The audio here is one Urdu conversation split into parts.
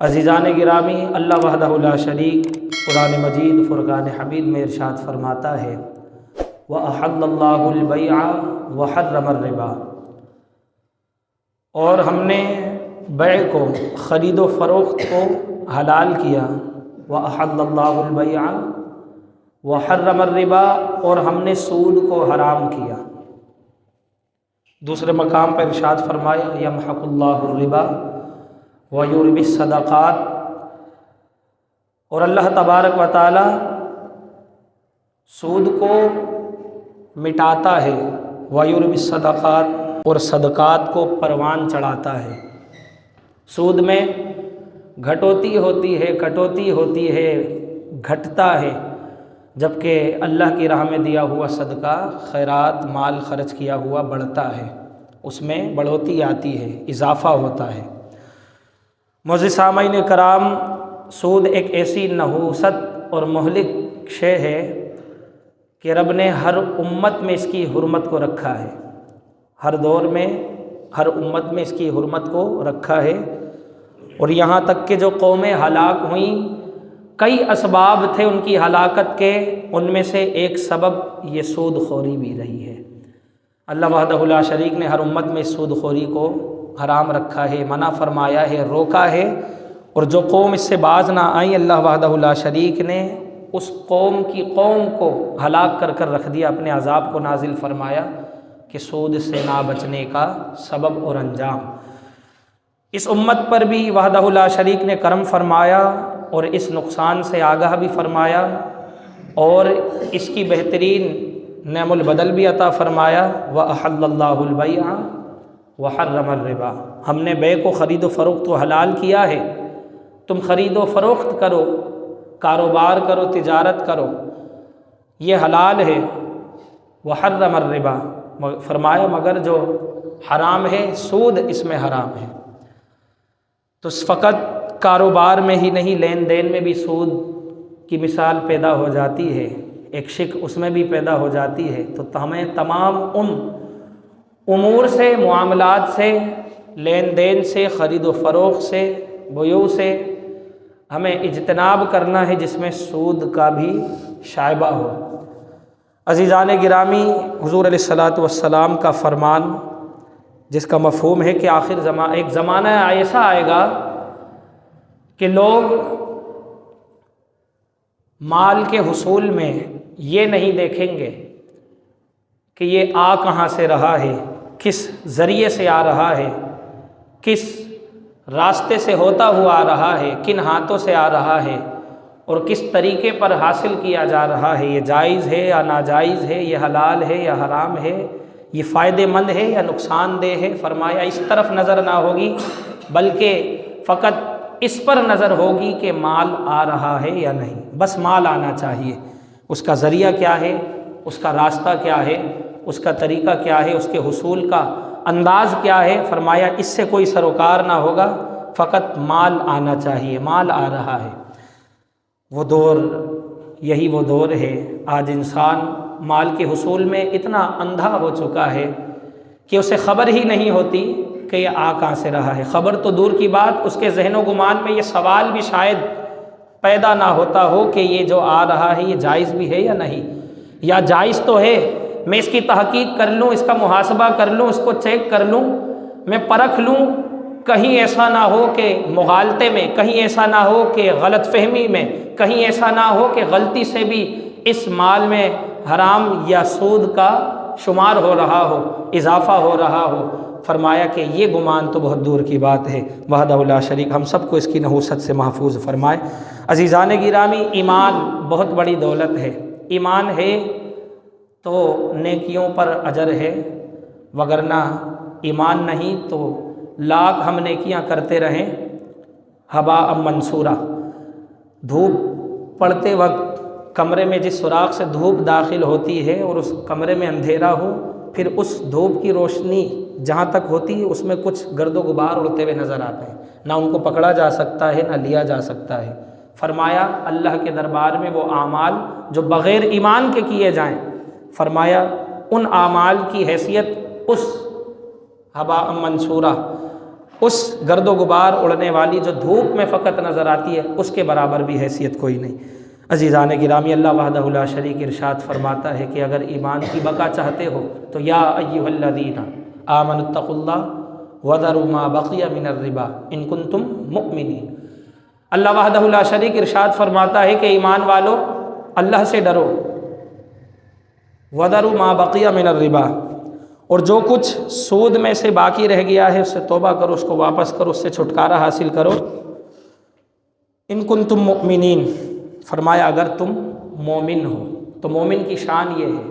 عزیزان گرامی، اللہ وحدہ لا شریک قرآن مجید فرقان حمید میں ارشاد فرماتا ہے وَأَحَلَّ اللَّهُ الْبَيْعَ وَحَرَّمَ الرِّبَا، اور ہم نے بیع کو، خرید و فروخت کو حلال کیا۔ وَأَحَلَّ اللَّهُ الْبَيْعَ وَحَرَّمَ الرِّبَا، اور ہم نے سود کو حرام کیا۔ دوسرے مقام پر ارشاد فرمایا یمحق اللہ الربا ویربی الصدقات، اور اللہ تبارک و تعالی سود کو مٹاتا ہے، ویربی الصدقات، اور صدقات کو پروان چڑھاتا ہے۔ سود میں گھٹوتی ہوتی ہے، کٹوتی ہوتی ہے، گھٹتا ہے، جبکہ اللہ کی راہ میں دیا ہوا صدقہ، خیرات، مال خرچ کیا ہوا بڑھتا ہے، اس میں بڑھوتی آتی ہے، اضافہ ہوتا ہے۔ معزز سامعین کرام، سود ایک ایسی نحوست اور مہلک شے ہے کہ رب نے ہر امت میں اس کی حرمت کو رکھا ہے، ہر دور میں ہر امت میں اس کی حرمت کو رکھا ہے، اور یہاں تک کہ جو قومیں ہلاک ہوئیں، کئی اسباب تھے ان کی ہلاکت کے، ان میں سے ایک سبب یہ سود خوری بھی رہی ہے۔ اللہ وحدہ لا شریک نے ہر امت میں سود خوری کو حرام رکھا ہے، منع فرمایا ہے، روکا ہے، اور جو قوم اس سے باز نہ آئیں، اللہ وحدہ لا شریک نے اس قوم کو ہلاک کر کر رکھ دیا، اپنے عذاب کو نازل فرمایا کہ سود سے نہ بچنے کا سبب اور انجام۔ اس امت پر بھی وحدہ لا شریک نے کرم فرمایا اور اس نقصان سے آگاہ بھی فرمایا، اور اس کی بہترین نعم البدل بھی عطا فرمایا۔ وَأَحَلَّ اللَّهُ الْبَيْعَ وَحَرَّمَ الرِّبَا، ہم نے بیع کو، خرید و فروخت کو حلال کیا ہے، تم خرید و فروخت کرو، کاروبار کرو، تجارت کرو، یہ حلال ہے۔ وَحَرَّمَ الرِّبَا، فرمایا مگر جو حرام ہے، سود اس میں حرام ہے۔ تو فقط کاروبار میں ہی نہیں، لین دین میں بھی سود کی مثال پیدا ہو جاتی ہے، ایک شک اس میں بھی پیدا ہو جاتی ہے۔ تو ہمیں تمام ان امور سے، معاملات سے، لین دین سے، خرید و فروخت سے، بیوع سے ہمیں اجتناب کرنا ہے جس میں سود کا بھی شائبہ ہو۔ عزیزان گرامی، حضور علیہ الصلاۃ والسلام کا فرمان جس کا مفہوم ہے کہ آخر ایک زمانہ ایسا آئے گا کہ لوگ مال کے حصول میں یہ نہیں دیکھیں گے کہ یہ آ کہاں سے رہا ہے، کس ذریعے سے آ رہا ہے، کس راستے سے ہوتا ہوا آ رہا ہے، کن ہاتھوں سے آ رہا ہے، اور کس طریقے پر حاصل کیا جا رہا ہے، یہ جائز ہے یا ناجائز ہے، یہ حلال ہے یا حرام ہے، یہ فائدہ مند ہے یا نقصان دہ ہے۔ فرمایا اس طرف نظر نہ ہوگی، بلکہ فقط اس پر نظر ہوگی کہ مال آ رہا ہے یا نہیں، بس مال آنا چاہیے، اس کا ذریعہ کیا ہے، اس کا راستہ کیا ہے، اس کا طریقہ کیا ہے، اس کے حصول کا انداز کیا ہے۔ فرمایا اس سے کوئی سروکار نہ ہوگا، فقط مال آنا چاہیے، مال آ رہا ہے۔ وہ دور، یہی وہ دور ہے، آج انسان مال کے حصول میں اتنا اندھا ہو چکا ہے کہ اسے خبر ہی نہیں ہوتی کہ یہ آ کہاں سے رہا ہے۔ خبر تو دور کی بات، اس کے ذہن و گمان میں یہ سوال بھی شاید پیدا نہ ہوتا ہو کہ یہ جو آ رہا ہے یہ جائز بھی ہے یا نہیں، یا جائز تو ہے، میں اس کی تحقیق کر لوں، اس کا محاسبہ کر لوں، اس کو چیک کر لوں، میں پرکھ لوں، کہیں ایسا نہ ہو کہ مغالطے میں، کہیں ایسا نہ ہو کہ غلط فہمی میں، کہیں ایسا نہ ہو کہ غلطی سے بھی اس مال میں حرام یا سود کا شمار ہو رہا ہو، اضافہ ہو رہا ہو۔ فرمایا کہ یہ گمان تو بہت دور کی بات ہے۔ وحدہ لا شریک ہم سب کو اس کی نحوست سے محفوظ فرمائے۔ عزیزان گرامی، ایمان بہت بڑی دولت ہے، ایمان ہے تو نیکیوں پر اجر ہے، وگرنہ ایمان نہیں تو لاکھ ہم نیکیاں کرتے رہیں ہباء منصورا۔ دھوپ پڑتے وقت کمرے میں جس سوراخ سے دھوپ داخل ہوتی ہے اور اس کمرے میں اندھیرا ہو، پھر اس دھوپ کی روشنی جہاں تک ہوتی ہے اس میں کچھ گرد و غبار اڑتے ہوئے نظر آتے ہیں، نہ ان کو پکڑا جا سکتا ہے، نہ لیا جا سکتا ہے۔ فرمایا اللہ کے دربار میں وہ اعمال جو بغیر ایمان کے کیے جائیں، فرمایا ان اعمال کی حیثیت اس ہباء منصورہ اس گرد و غبار اڑنے والی جو دھوپ میں فقط نظر آتی ہے اس کے برابر بھی حیثیت کوئی نہیں۔ عزیزان گرامی، اللہ وحدہ لا شریک ارشاد فرماتا ہے کہ اگر ایمان کی بقا چاہتے ہو تو یا ایھا الذین آمنوا اتقوا اللہ وذروا ما بقی من الربا ان کنتم مؤمنین۔ اللہ وحدہ لا شریک ارشاد فرماتا ہے کہ ایمان والو اللہ سے ڈرو، وذروا ما بقی من الربا، اور جو کچھ سود میں سے باقی رہ گیا ہے اس سے توبہ کرو، اس کو واپس کرو، اس سے چھٹکارا حاصل کرو۔ ان کنتم مؤمنین، فرمایا اگر تم مومن ہو۔ تو مومن کی شان یہ ہے،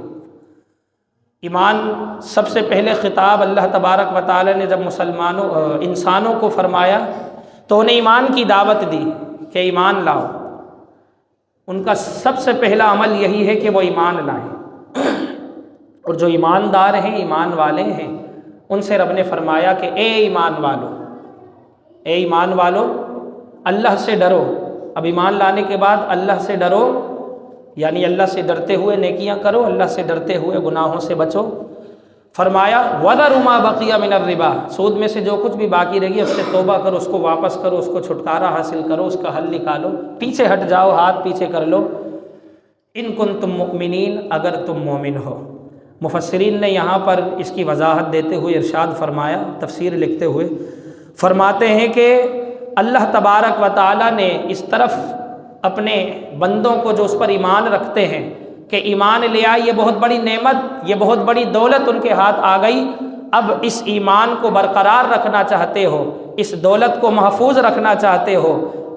ایمان سب سے پہلے خطاب اللہ تبارک و تعالی نے جب انسانوں کو فرمایا تو انہیں ایمان کی دعوت دی کہ ایمان لاؤ۔ ان کا سب سے پہلا عمل یہی ہے کہ وہ ایمان لائیں، اور جو ایماندار ہیں، ایمان والے ہیں، ان سے رب نے فرمایا کہ اے ایمان والو اللہ سے ڈرو۔ اب ایمان لانے کے بعد اللہ سے ڈرو، یعنی اللہ سے ڈرتے ہوئے نیکیاں کرو، اللہ سے ڈرتے ہوئے گناہوں سے بچو۔ فرمایا وَذَرُوا مَا بَقِيَ مِنَ الرِّبَا، سود میں سے جو کچھ بھی باقی رہ گیا اس سے توبہ کرو، اس کو واپس کرو، اس کو چھٹکارا حاصل کرو، اس کا حل نکالو، پیچھے ہٹ جاؤ، ہاتھ پیچھے کر لو۔ ان کنتم مؤمنین، اگر تم مومن ہو۔ مفسرین نے یہاں پر اس کی وضاحت دیتے ہوئے ارشاد فرمایا، تفسیر لکھتے ہوئے فرماتے ہیں کہ اللہ تبارک و تعالیٰ نے اس طرف اپنے بندوں کو جو اس پر ایمان رکھتے ہیں کہ ایمان لے آئے، یہ بہت بڑی نعمت، یہ بہت بڑی دولت ان کے ہاتھ آ گئی، اب اس ایمان کو برقرار رکھنا چاہتے ہو، اس دولت کو محفوظ رکھنا چاہتے ہو،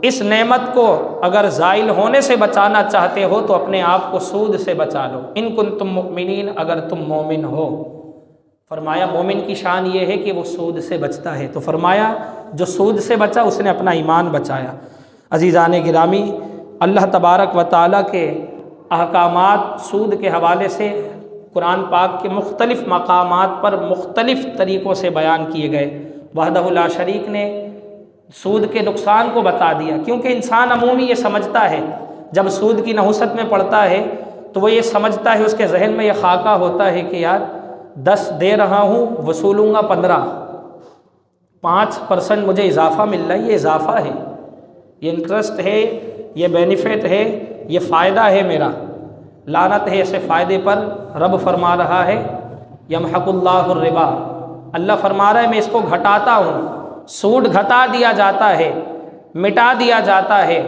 اس نعمت کو اگر زائل ہونے سے بچانا چاہتے ہو تو اپنے آپ کو سود سے بچا لو۔ ان کنتم مؤمنین، اگر تم مومن ہو۔ فرمایا مومن کی شان یہ ہے کہ وہ سود سے بچتا ہے، تو فرمایا جو سود سے بچا اس نے اپنا ایمان بچایا۔ عزیزان گرامی، اللہ تبارک و تعالیٰ کے احکامات سود کے حوالے سے قرآن پاک کے مختلف مقامات پر مختلف طریقوں سے بیان کیے گئے۔ وحدہ لا شریک نے سود کے نقصان کو بتا دیا، کیونکہ انسان عمومی یہ سمجھتا ہے جب سود کی نحوست میں پڑتا ہے تو وہ یہ سمجھتا ہے، اس کے ذہن میں یہ خاکہ ہوتا ہے کہ یار 10 دے رہا ہوں، وصولوں گا 15، 5% مجھے اضافہ مل رہا ہے، یہ اضافہ ہے، یہ انٹرسٹ ہے، یہ بینیفٹ ہے، یہ فائدہ ہے میرا۔ لعنت ہے ایسے فائدے پر۔ رب فرما رہا ہے یمحق اللہ الربا، اللہ فرما رہا ہے میں اس کو گھٹاتا ہوں، سود گھٹا دیا جاتا ہے، مٹا دیا جاتا ہے،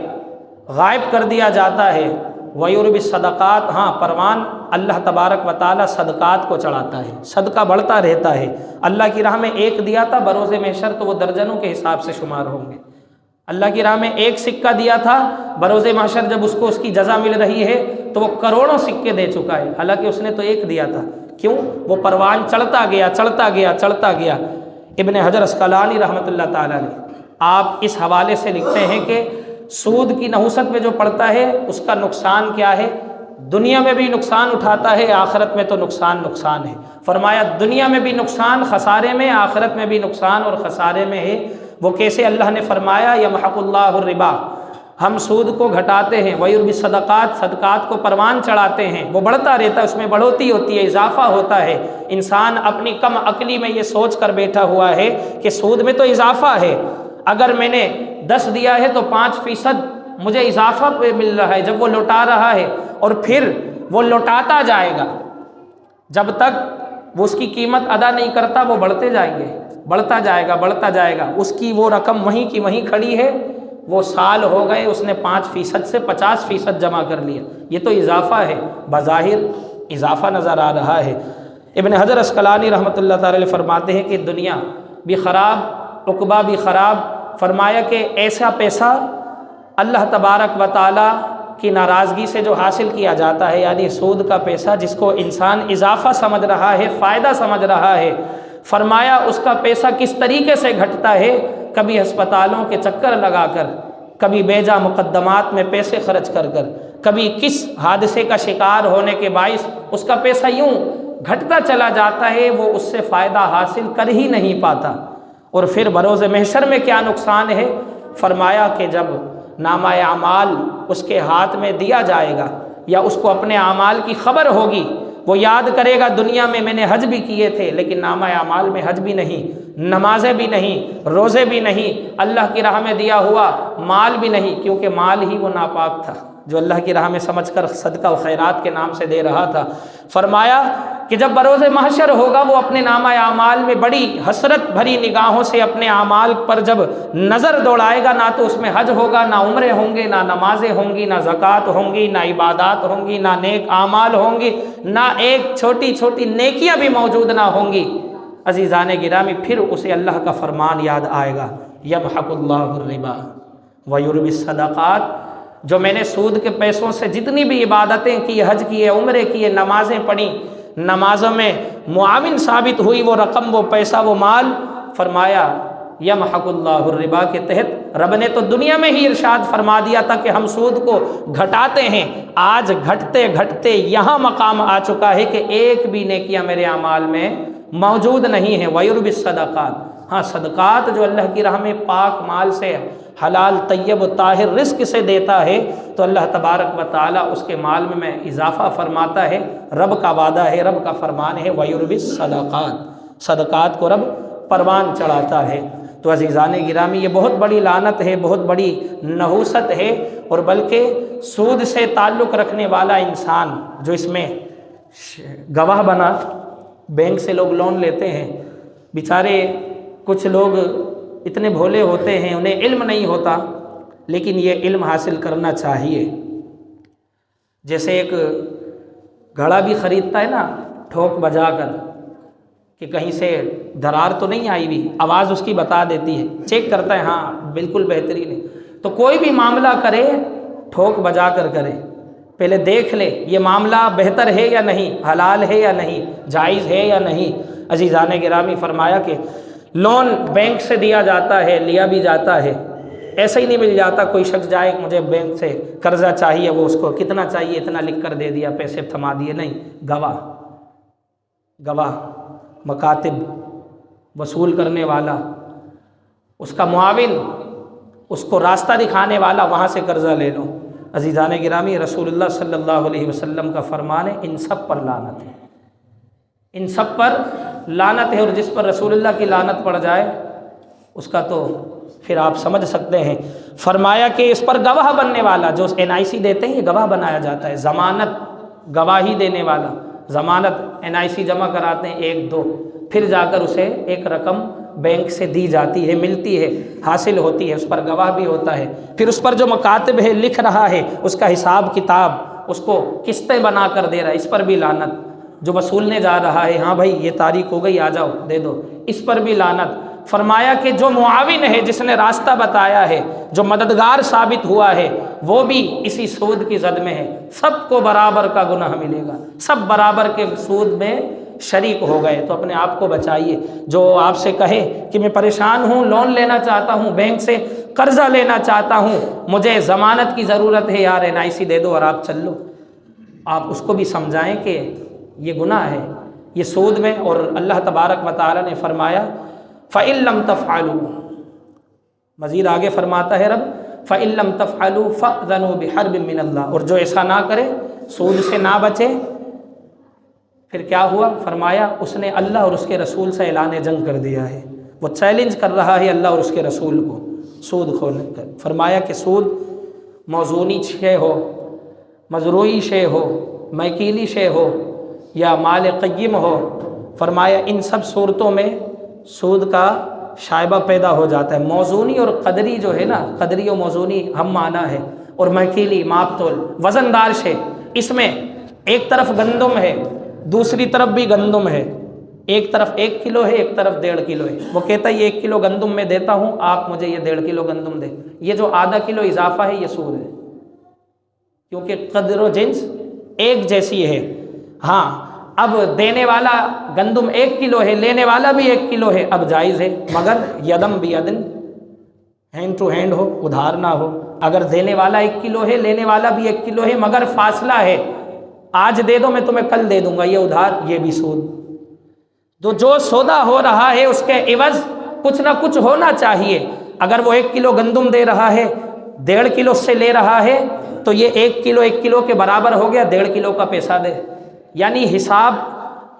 غائب کر دیا جاتا ہے۔ وَيُرْبِي الصَّدَقَاتِ، ہاں پروان اللہ تبارک و تعالیٰ صدقات کو چڑھاتا ہے، صدقہ بڑھتا رہتا ہے۔ اللہ کی راہ میں ایک دیا تھا، بروز محشر تو وہ درجنوں کے حساب سے شمار ہوں گے۔ اللہ کی راہ میں ایک سکہ دیا تھا، بروز محشر جب اس کو اس کی جزا مل رہی ہے تو وہ کروڑوں سکے دے چکا ہے، حالانکہ اس نے تو ایک دیا تھا۔ کیوں؟ وہ پروان چڑھتا گیا، چڑھتا گیا، چڑھتا گیا۔ ابن حجر اسقلانی رحمۃ اللہ تعالیٰ نے آپ اس حوالے سے لکھتے ہیں کہ سود کی نحوست میں جو پڑتا ہے اس کا نقصان کیا ہے؟ دنیا میں بھی نقصان اٹھاتا ہے، آخرت میں تو نقصان ہے۔ فرمایا دنیا میں بھی نقصان، خسارے میں، آخرت میں بھی نقصان اور خسارے میں ہے۔ وہ کیسے؟ اللہ نے فرمایا یمحق اللہ الربا، ہم سود کو گھٹاتے ہیں، وَيُرْبِي الصَّدَقَاتِ، صدقات کو پروان چڑھاتے ہیں، وہ بڑھتا رہتا ہے، اس میں بڑھوتی ہوتی ہے، اضافہ ہوتا ہے۔ انسان اپنی کم عقلی میں یہ سوچ کر بیٹھا ہوا ہے کہ سود میں تو اضافہ ہے، اگر میں نے 10 دیا ہے تو 5% مجھے اضافہ پہ مل رہا ہے جب وہ لوٹا رہا ہے، اور پھر وہ لوٹاتا جائے گا، جب تک وہ اس کی قیمت ادا نہیں کرتا وہ بڑھتے جائیں گے، بڑھتا جائے گا، بڑھتا جائے گا، اس کی وہ رقم وہیں کی وہیں کھڑی ہے، وہ سال ہو گئے، اس نے 5% سے 50% جمع کر لیا، یہ تو اضافہ ہے، بظاہر اضافہ نظر آ رہا ہے۔ ابن حجر اسقلانی رحمۃ اللہ تعالی علیہ فرماتے ہیں کہ دنیا بھی خراب، عقبہ بھی خراب۔ فرمایا کہ ایسا پیسہ اللہ تبارک و تعالی کی ناراضگی سے جو حاصل کیا جاتا ہے، یعنی سود کا پیسہ جس کو انسان اضافہ سمجھ رہا ہے، فائدہ سمجھ رہا ہے، فرمایا اس کا پیسہ کس طریقے سے گھٹتا ہے، کبھی ہسپتالوں کے چکر لگا کر، کبھی بیجا مقدمات میں پیسے خرچ کر کر، کبھی کس حادثے کا شکار ہونے کے باعث اس کا پیسہ یوں گھٹتا چلا جاتا ہے، وہ اس سے فائدہ حاصل کر ہی نہیں پاتا۔ اور پھر بروز محشر میں کیا نقصان ہے؟ فرمایا کہ جب نامہ اعمال اس کے ہاتھ میں دیا جائے گا یا اس کو اپنے اعمال کی خبر ہوگی وہ یاد کرے گا دنیا میں نے حج بھی کیے تھے لیکن نامہ اعمال میں حج بھی نہیں، نمازیں بھی نہیں، روزے بھی نہیں، اللہ کی راہ میں دیا ہوا مال بھی نہیں، کیونکہ مال ہی وہ ناپاک تھا جو اللہ کی راہ میں سمجھ کر صدقہ و خیرات کے نام سے دے رہا تھا۔ فرمایا کہ جب بروز محشر ہوگا وہ اپنے نامہ اعمال میں بڑی حسرت بھری نگاہوں سے اپنے اعمال پر جب نظر دوڑائے گا، نہ تو اس میں حج ہوگا، نہ عمرے ہوں گے، نہ نمازیں ہوں گی، نہ زکوٰۃ ہوں گی، نہ عبادات ہوں گی، نہ نیک اعمال ہوں گی، نہ ایک چھوٹی چھوٹی نیکیاں بھی موجود نہ ہوں گی۔ عزیزان گرامی، پھر اسے اللہ کا فرمان یاد آئے گا، یمحق اللہ الربا ویربی الصدقات، جو میں نے سود کے پیسوں سے جتنی بھی عبادتیں کی، حج کیے، عمرے کیے، نمازیں پڑھی، نمازوں میں معاون ثابت ہوئی وہ رقم، وہ پیسہ، وہ مال، فرمایا یمحق اللہ الربا کے تحت رب نے تو دنیا میں ہی ارشاد فرما دیا تھا کہ ہم سود کو گھٹاتے ہیں، آج گھٹتے گھٹتے یہاں مقام آ چکا ہے کہ ایک بھی نیکیاں میرے اعمال میں موجود نہیں ہیں۔ ویربی الصدقات، ہاں صدقات جو اللہ کی راہ میں پاک مال سے، حلال طیب و طاہر رزق سے دیتا ہے تو اللہ تبارک و تعالیٰ اس کے مال میں اضافہ فرماتا ہے۔ رب کا وعدہ ہے، رب کا فرمان ہے، ویربی الصدقات، صدقات کو رب پروان چڑھاتا ہے۔ تو عزیزان گرامی، یہ بہت بڑی لعنت ہے، بہت بڑی نحوست ہے، اور بلکہ سود سے تعلق رکھنے والا انسان جو اس میں گواہ بنا، بینک سے لوگ لون لیتے ہیں، بیچارے کچھ لوگ اتنے بھولے ہوتے ہیں، انہیں علم نہیں ہوتا، لیکن یہ علم حاصل کرنا چاہیے۔ جیسے ایک گھڑا بھی خریدتا ہے نا ٹھوک بجا کر کہ کہیں سے درار تو نہیں آئی ہوئی، آواز اس کی بتا دیتی ہے، چیک کرتا ہے ہاں بالکل بہترین ہے۔ تو کوئی بھی معاملہ کرے ٹھوک بجا کر کرے، پہلے دیکھ لے یہ معاملہ بہتر ہے یا نہیں، حلال ہے یا نہیں، جائز ہے یا نہیں۔ عزیزان گرامی، فرمایا کہ لون بینک سے دیا جاتا ہے، لیا بھی جاتا ہے، ایسا ہی نہیں مل جاتا۔ کوئی شخص جائے مجھے بینک سے قرضہ چاہیے، وہ اس کو کتنا چاہیے اتنا لکھ کر دے دیا، پیسے تھما دیے، نہیں، گواہ، مکاتب، وصول کرنے والا، اس کا معاون، اس کو راستہ دکھانے والا، وہاں سے قرضہ لے لو۔ عزیزان گرامی، رسول اللہ صلی اللہ علیہ وسلم کا فرمان ہے ان سب پر لعنت ہے، ان سب پر لعنت ہے، اور جس پر رسول اللہ کی لعنت پڑ جائے اس کا تو پھر آپ سمجھ سکتے ہیں۔ فرمایا کہ اس پر گواہ بننے والا، جو NIC دیتے ہیں یہ گواہ بنایا جاتا ہے، ضمانت، گواہی دینے والا، ضمانت NIC جمع کراتے ہیں 1-2، پھر جا کر اسے ایک رقم بینک سے دی جاتی ہے، ملتی ہے، حاصل ہوتی ہے، اس پر گواہ بھی ہوتا ہے، پھر اس پر جو مکاتب ہے لکھ رہا ہے اس کا حساب کتاب، اس کو قسطیں بنا کر دے رہا ہے، اس پر بھی لعنت۔ جو وصولنے جا رہا ہے، ہاں بھائی یہ تاریخ ہو گئی آ جاؤ دے دو، اس پر بھی لعنت۔ فرمایا کہ جو معاون ہے، جس نے راستہ بتایا ہے، جو مددگار ثابت ہوا ہے، وہ بھی اسی سود کی زد میں ہے، سب کو برابر کا گناہ ملے گا، سب برابر کے سود میں شریک ہو گئے۔ تو اپنے آپ کو بچائیے۔ جو آپ سے کہے کہ میں پریشان ہوں، لون لینا چاہتا ہوں، بینک سے قرضہ لینا چاہتا ہوں، مجھے ضمانت کی ضرورت ہے، یار NIC دے دو اور آپ چل لو، آپ اس کو بھی سمجھائیں کہ یہ گناہ ہے، یہ سود میں۔ اور اللہ تبارک و تعالیٰ نے فرمایا فَإِن لَّمْ تَفْعَلُوا، مزید آگے فرماتا ہے رب فَإِن لَّمْ تَفْعَلُوا فَأْذَنُوا بِحَرْبٍ مِّنَ اللَّهِ، اور جو ایسا نہ کرے، سود سے نہ بچے، پھر کیا ہوا؟ فرمایا اس نے اللہ اور اس کے رسول سے اعلان جنگ کر دیا ہے، وہ چیلنج کر رہا ہے اللہ اور اس کے رسول کو سود کھولنے کا۔ فرمایا کہ سود موزونی شے ہو، مزروعی شے ہو، میکیلی شے ہو، یا مال قیم ہو، فرمایا ان سب صورتوں میں سود کا شائبہ پیدا ہو جاتا ہے۔ موزونی اور قدری جو ہے نا، قدری و موزونی ہم معنی ہے، اور میکیلی ماپ تول، وزن دار شے، اس میں ایک طرف گندم ہے، دوسری طرف بھی گندم ہے، ایک طرف 1 کلو ہے، ایک طرف 1.5 کلو ہے، وہ کہتا ہے یہ 1 کلو گندم میں دیتا ہوں، آپ مجھے یہ 1.5 کلو گندم دیں، یہ جو آدھا کلو اضافہ ہے یہ سود ہے، کیونکہ قدر و جنس ایک جیسی ہے۔ ہاں اب دینے والا گندم 1 کلو ہے، لینے والا بھی 1 کلو ہے، اب جائز ہے، مگر یدم بیدن، ہینڈ ٹو ہینڈ ہو، ادھار نہ ہو۔ اگر دینے والا 1 کلو ہے، لینے والا بھی 1 کلو ہے، مگر فاصلہ ہے، آج دے دو میں تمہیں کل دے دوں گا، یہ ادھار، یہ بھی سود۔ تو جو سودا ہو رہا ہے اس کے عوض کچھ نہ کچھ ہونا چاہیے۔ اگر وہ 1 کلو گندم دے رہا ہے، 1.5 کلو سے لے رہا ہے، تو یہ 1 کلو 1 کلو کے برابر ہو گیا، 1.5 کلو کا پیسہ دے، یعنی حساب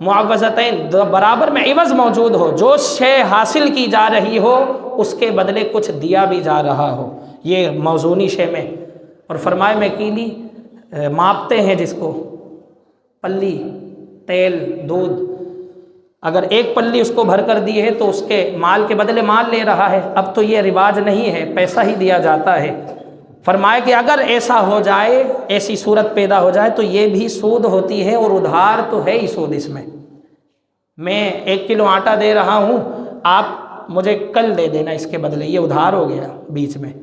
معوضتین برابر میں عوض موجود ہو، جو شے حاصل کی جا رہی ہو اس کے بدلے کچھ دیا بھی جا رہا ہو، یہ موزونی شے میں۔ اور فرمائے میں کیلی ماپتے ہیں جس کو، پلی تیل دودھ، اگر ایک پلی اس کو بھر کر دی ہے تو اس کے مال کے بدلے مال لے رہا ہے۔ اب تو یہ رواج نہیں ہے، پیسہ ہی دیا جاتا ہے۔ فرمائے کہ اگر ایسا ہو جائے، ایسی صورت پیدا ہو جائے تو یہ بھی سود ہوتی ہے، اور ادھار تو ہے ہی سود اس میں 1 کلو آٹا دے رہا ہوں، آپ مجھے کل دے دینا اس کے بدلے، یہ ادھار ہو گیا بیچ میں۔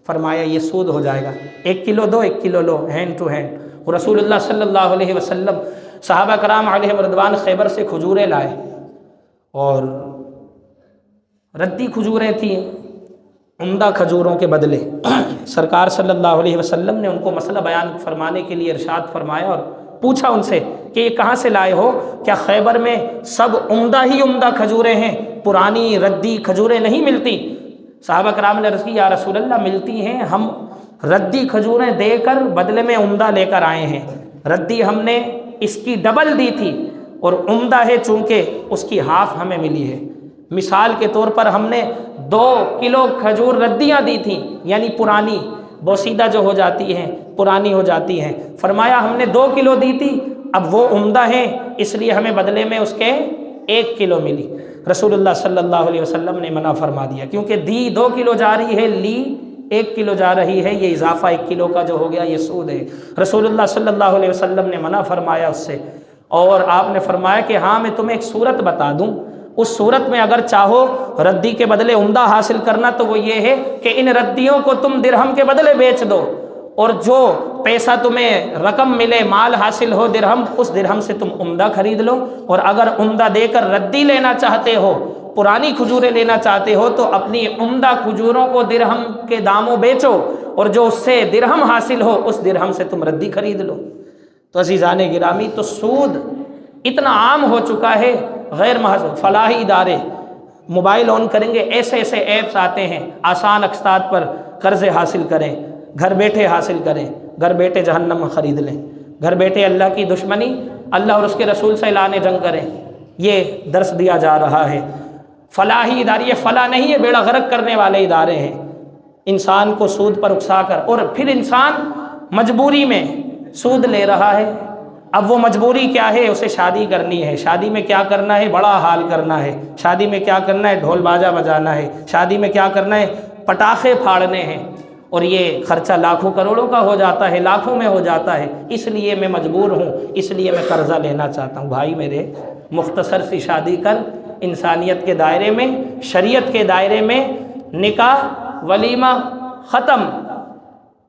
فرمایا یہ سود ہو جائے گا، 1 کلو دو 1 کلو لو، ہینڈ ٹو ہینڈ۔ اور رسول اللہ صلی اللہ علیہ وسلم صحابہ کرام علیہم رضوان خیبر سے کھجوریں لائے، اور ردی کھجوریں تھیں عمدہ کھجوروں کے بدلے۔ سرکار صلی اللہ علیہ وسلم نے ان کو مسئلہ بیان فرمانے کے لیے ارشاد فرمایا اور پوچھا ان سے کہ یہ کہاں سے لائے ہو؟ کیا خیبر میں سب عمدہ ہی عمدہ کھجوریں ہیں، پرانی ردی کھجوریں نہیں ملتی؟ صحابہ کرام نے عرض کی یا رسول اللہ ملتی ہیں، ہم ردی کھجوریں دے کر بدلے میں عمدہ لے کر آئے ہیں، ردی ہم نے اس کی ڈبل دی تھی، اور عمدہ ہے چونکہ اس کی ہاف ہمیں ملی ہے۔ مثال کے طور پر ہم نے 2 کلو کھجور ردیاں دی تھیں، یعنی پرانی بوسیدہ جو ہو جاتی ہیں، پرانی ہو جاتی ہیں۔ فرمایا ہم نے 2 کلو دی تھی، اب وہ عمدہ ہیں اس لیے ہمیں بدلے میں اس کے 1 کلو ملی۔ رسول اللہ صلی اللہ علیہ وسلم نے منع فرما دیا، کیونکہ دی 2 کلو جا رہی ہے، لی 1 کلو جا رہی ہے، یہ اضافہ 1 کلو کا جو ہو گیا یہ سود ہے۔ رسول اللہ صلی اللہ علیہ وسلم نے منع فرمایا اس سے، اور آپ نے فرمایا کہ ہاں میں تمہیں ایک صورت بتا دوں، اس صورت میں اگر چاہو ردی کے بدلے عمدہ حاصل کرنا تو وہ یہ ہے کہ ان ردیوں کو تم درہم کے بدلے بیچ دو، اور جو پیسہ تمہیں رقم ملے، مال حاصل ہو درہم، اس درہم سے تم عمدہ خرید لو، اور اگر عمدہ دے کر ردی لینا چاہتے ہو، پرانی کھجوریں لینا چاہتے ہو، تو اپنی عمدہ کھجوروں کو درہم کے داموں بیچو، اور جو اس سے درہم حاصل ہو اس درہم سے تم ردی خرید لو۔ تو عزیزان گرامی، تو سود اتنا عام ہو چکا ہے، غیر محض فلاحی ادارے موبائل آن کریں گے، ایسے ایسے ایپس آتے ہیں، آسان اقساط پر قرضے حاصل کریں، گھر بیٹھے حاصل کریں، گھر بیٹھے جہنم خرید لیں، گھر بیٹھے اللہ کی دشمنی، اللہ اور اس کے رسول سے اعلان جنگ کریں، یہ درس دیا جا رہا ہے۔ فلاحی ادارے، یہ فلاح نہیں ہے، بیڑا غرق کرنے والے ادارے ہیں، انسان کو سود پر اکسا کر، اور پھر انسان مجبوری میں سود لے رہا ہے۔ اب وہ مجبوری کیا ہے؟ اسے شادی کرنی ہے، شادی میں کیا کرنا ہے؟ بڑا حال کرنا ہے، شادی میں کیا کرنا ہے؟ ڈھول باجا بجانا ہے، شادی میں کیا کرنا ہے؟ پٹاخے پھاڑنے ہیں، اور یہ خرچہ لاکھوں کروڑوں کا ہو جاتا ہے، لاکھوں میں ہو جاتا ہے، اس لیے میں مجبور ہوں، اس لیے میں قرضہ لینا چاہتا ہوں۔ بھائی میرے، مختصر سی شادی کر، انسانیت کے دائرے میں، شریعت کے دائرے میں، نکاح ولیمہ ختم،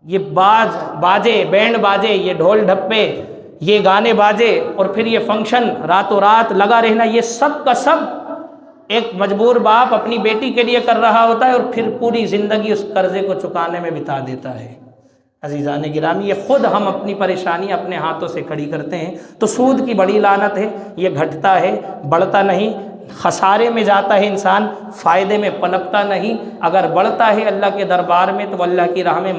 یہ باجے بینڈ باجے، یہ ڈھول ڈھپے، یہ گانے باجے، اور پھر یہ فنکشن راتوں رات لگا رہنا، یہ سب کا سب ایک مجبور باپ اپنی بیٹی کے لیے کر رہا ہوتا ہے، اور پھر پوری زندگی اس قرضے کو چکانے میں بتا دیتا ہے۔ عزیزان گرامی، یہ خود ہم اپنی پریشانی اپنے ہاتھوں سے کھڑی کرتے ہیں۔ تو سود کی بڑی لعنت ہے، یہ گھٹتا ہے، بڑھتا نہیں، خسارے میں جاتا ہے انسان، فائدے میں پلکتا نہیں۔ اگر بڑھتا ہے اللہ کے دربار میں تو اللہ کی راہ میں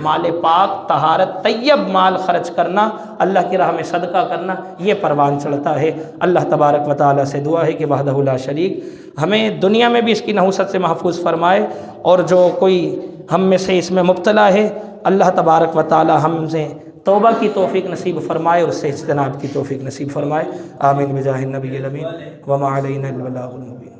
مال پاک، طہارت، طیب مال خرچ کرنا، اللہ کی راہ میں صدقہ کرنا، یہ پروان چڑھتا ہے۔ اللہ تبارک و تعالیٰ سے دعا ہے کہ وحدہ لا شریک ہمیں دنیا میں بھی اس کی نحوست سے محفوظ فرمائے، اور جو کوئی ہم میں سے اس میں مبتلا ہے، اللہ تبارک و تعالیٰ ہم سے توبہ کی توفیق نصیب فرمائے اور اس سے اجتناب کی توفیق نصیب فرمائے۔ آمین بجاہ النبی الامین وما علینا الا البلاغ المبین۔